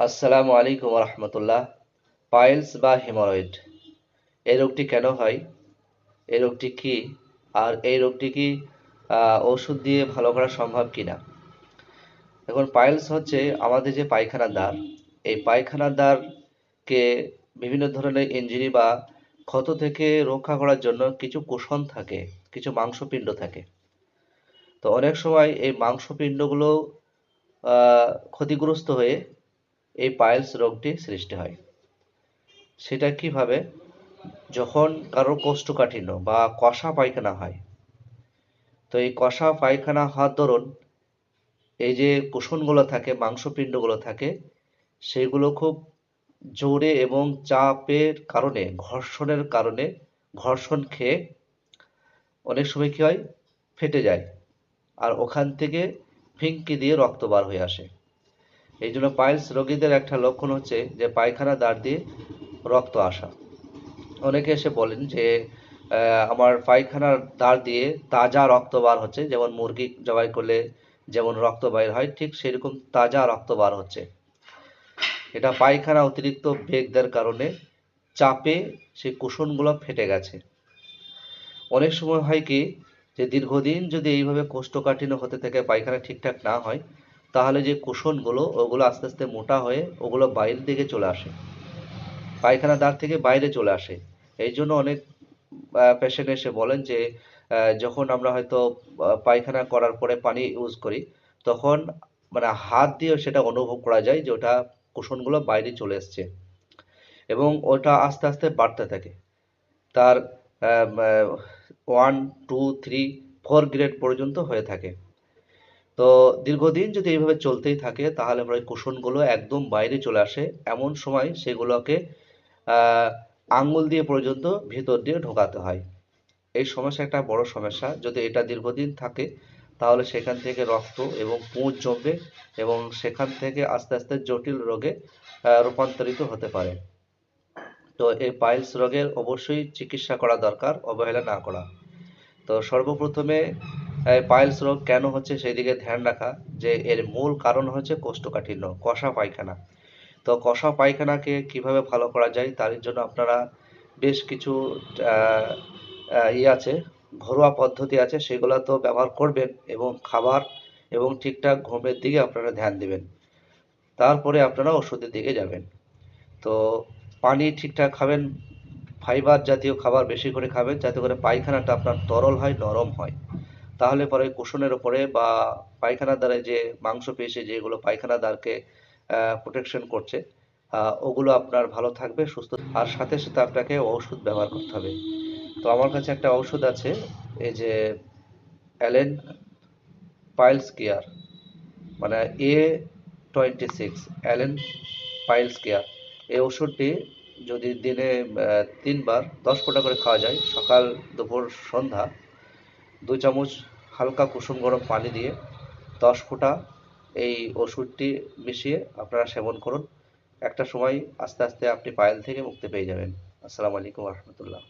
আসসালামু আলাইকুম রহমতুল্লাহ। পাইলস বা হেমরয়েড এই রোগটি কেন হয়, এই রোগটি কি, আর এই রোগটি কি ওষুধ দিয়ে ভালো করা সম্ভব কিনা। এখন পাইলস হচ্ছে আমাদের যে পায়খানার দ্বার, এই পায়খানার দ্বারকে বিভিন্ন ধরনের ইনজুরি বা ক্ষত থেকে রক্ষা করার জন্য কিছু কুশন থাকে, কিছু মাংসপিণ্ড থাকে। তো অনেক সময় এই মাংসপিণ্ডগুলো ক্ষতিগ্রস্ত হয়ে এই পাইলস রোগটি সৃষ্টি হয়। সেটা কিভাবে? যখন কারোর কোষ্ঠকাঠিন্য বা কষা পায়খানা হয়, তো এই কষা পায়খানা হওয়ার দরুন এই যে কুশনগুলো থাকে, মাংসপিণ্ডগুলো থাকে, সেগুলো খুব জোরে এবং চাপের কারণে, ঘর্ষণের কারণে, ঘর্ষণ খেয়ে অনেক সময় কি হয়, ফেটে যায়। আর ওখান থেকে ফিনকি দিয়ে রক্ত বার হয়ে আসে। এই জন্য পাইলস রোগীদের একটা লক্ষণ হচ্ছে যে পায়খানা দ্বার দিয়ে রক্ত আসা। অনেকে এসে বলেন যে আমার পায়খানার দ্বার দিয়ে তাজা রক্ত বার হচ্ছে, যেমন মুরগি জবাই করলে যেমন রক্ত বাইর হয়, ঠিক সেরকম তাজা রক্ত বার হচ্ছে। এটা পায়খানা অতিরিক্ত বেগ দেওয়ার কারণে চাপে সেই কুশনগুলো ফেটে গেছে। অনেক সময় হয় কি, যে দীর্ঘদিন যদি এইভাবে কোষ্ঠকাঠিন্য হতে থাকে, পায়খানা ঠিকঠাক না হয়, তাহলে যে কুশনগুলো ওগুলো আস্তে আস্তে মোটা হয়ে ওগুলো বাইরের দিকে চলে আসে, পায়খানা দ্বার থেকে বাইরে চলে আসে। এই জন্য অনেক পেশেন্ট এসে বলেন যে যখন আমরা হয়তো পায়খানা করার পরে পানি ইউজ করি, তখন মানে হাত দিয়ে সেটা অনুভব করা যায় যে ওটা কুশনগুলো বাইরে চলে এসছে, এবং ওটা আস্তে আস্তে বাড়তে থাকে। তার 1, 2, 3, 4 গ্রেড পর্যন্ত হয়ে থাকে। তো দীর্ঘদিন যদি এইভাবে চলতেই থাকে, তাহলে পরে কুশনগুলো একদম বাইরে চলে আসে। এমন সময় সেগুলোকে আহ, আঙ্গুল দিয়ে পর্যন্ত ভিতর দিয়ে ঢোকাতে হয়। এই সমস্যা একটা বড় সমস্যা। যদি এটা দীর্ঘদিন থাকে, তাহলে সেখান থেকে রক্ত এবং পুঁজ জমবে, এবং সেখান থেকে আস্তে আস্তে জটিল রোগে রূপান্তরিত হতে পারে। তো এই পাইলস রোগের অবশ্যই চিকিৎসা করা দরকার, অবহেলা না করা। তো সর্বপ্রথমে পাইলস রোগ কেন হচ্ছে সেই দিকে ধ্যান রাখা, যে এর মূল কারণ হচ্ছে কোষ্ঠকাঠিন্য, কষা পায়খানা। তো কষা পায়খানাকে কিভাবে ভালো করা যায়, তার জন্য আপনারা বেশ কিছু আহ, আছে, ঘরোয়া পদ্ধতি আছে, সেগুলো তো ব্যবহার করবেন, এবং খাবার এবং ঠিকঠাক ঘুমের দিকে আপনারা ধ্যান দিবেন। তারপরে আপনারা ওষুধের দিকে যাবেন। তো পানি ঠিকঠাক খাবেন, ফাইবার জাতীয় খাবার বেশি করে খাবেন, যাতে করে পায়খানাটা আপনার তরল হয়, নরম হয়। তাহলে পরে কুশনের উপরে বা পায়খানার দ্বারা যে মাংসপেশি যেগুলো পায়খানা দ্বারকে প্রোটেকশন করছে, ওগুলো আপনার ভালো থাকবে, সুস্থ। আর সাথে সাথে আপনাকে ওষুধ ব্যবহার করতে হবে। তো আমার কাছে একটা ওষুধ আছে, এই যে অ্যালেন পাইলস কেয়ার, মানে A26, অ্যালেন পাইলস কেয়ার। এই ওষুধটি যদি দিনে 3 বার 10 ফোঁটা করে খাওয়া যায়, সকাল দুপুর সন্ধ্যা, 2 চামচ হালকা কুসুম গরম পানি দিয়ে 10 ফোঁটা এই ওষুধটি মিশিয়ে আপনারা সেবন করুন। একটা সময় আস্তে আস্তে আপনি পায়েল থেকে মুক্তি পেয়ে যাবেন। আসসালামু আলাইকুম রহমতুল্লাহ।